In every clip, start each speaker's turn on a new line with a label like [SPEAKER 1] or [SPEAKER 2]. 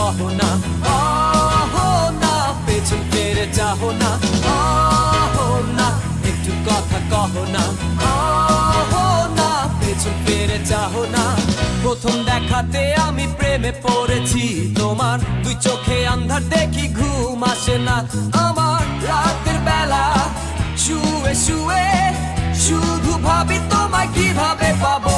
[SPEAKER 1] কহো না, না পেছন ফিরে চাহো না, না একটু কথা কহো না, না পেছন ফিরে চাহো না। প্রথম দেখাতে আমি প্রেমে পড়েছি তোমার, দুই চোখে আন্ধার দেখি ঘুম আসে না আমার। রাতের বেলা শুয়ে শুয়ে শুধু ভাবি তোমায় কিভাবে পাবো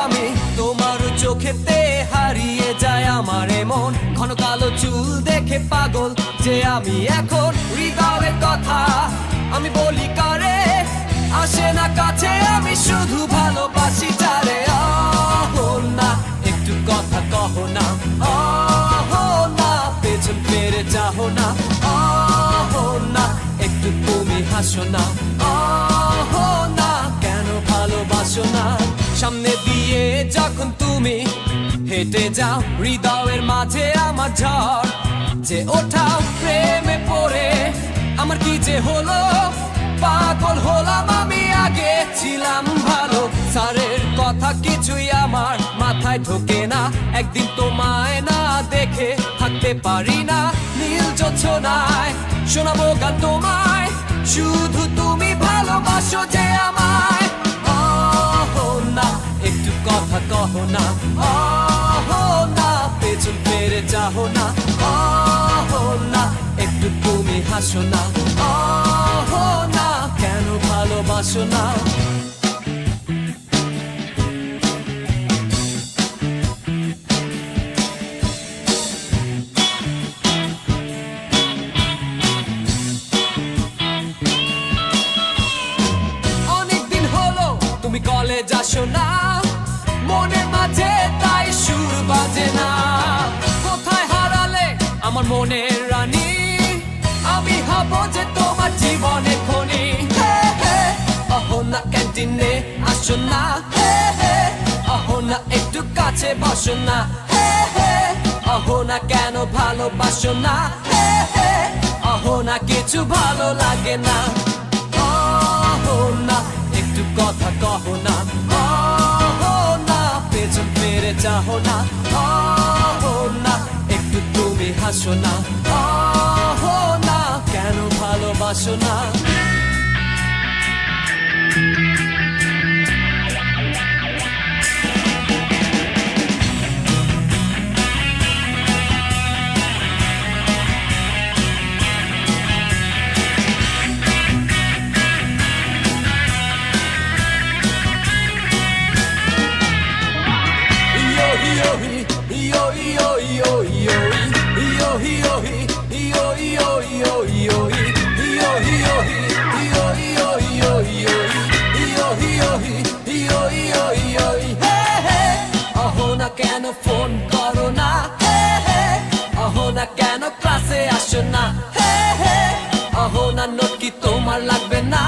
[SPEAKER 1] আমি। তোমার চোখেতে হারিয়ে যায় আমার মন, ঘন কালো চুল দেখে পাগল যে আমি এখন। হৃদয়ের কথা আমি বলি কারে, আসে না কাছে আমি শুধু ভালোবাসি যারে। না একটু কথা কহো না, না পেছন ফিরে চাহো না, না একটু তুমি হাসো না, না কেন ভালোবাসো না। সামনে দিয়ে যখন তুমি হেঁটে যাও, হৃদয়ের মাঝে আমার ঝড় যে ওঠাও। প্রেমে পড়ে আমার কি যে হলো, পাগল হলাম আমি, আগে ছিলাম ভালো। স্যারের কথা কিছুই আমার মাথায় ঢোকে না, একদিন তোমায় না দেখে থাকতে পারি না। নীল জোছনায় শোনাবো গান তোমায়, শুধু তুমি ভালোবাসো যে আমায়। না একটু কথা কহো না, না পেছন ফিরে চাহো না, না একটু তুমি হাসো না, না কেন ভালোবাসো না। অনেকদিন হলো তুমি কলেজ আসো না, মনের মাঝে তাই সুর বাজে না। কোথায় হারালে আমার মনের রানী, আমি হব যে তোমার জীবনে খনি। অহো না ক্যান্টিনে আসো না, অহো না একটু কাছে বসো না, অহো না কেন ভালোবাসো না, অহো না কিছু ভালো লাগে না। অহো না একটু কথা কহো না, না পেছন ফিরে চাহো না, না একটু তুমি হাসো না, না কেন ভালোবাসো না। কেন ফোন করো না, অহো না কেন ক্লাসে আসো না, অহো না নোট কি তোমার লাগবে না,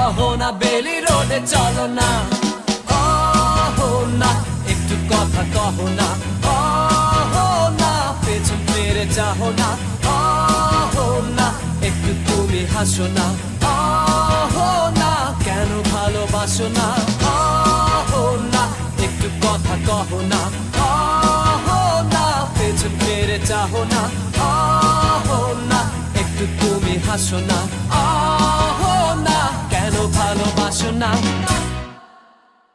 [SPEAKER 1] অহো না বেলি রোডে চলো না। অহো না একটু কথা কহো না, না পেছন ফিরে চাহো না, না একটু তুমি হাসো না, না কেন ভালোবাসো না। না একটু কথা কহো না, না পেছন ফিরে চাহো না, না একটু তুমি হাসো না, না কেন ভালোবাসো না।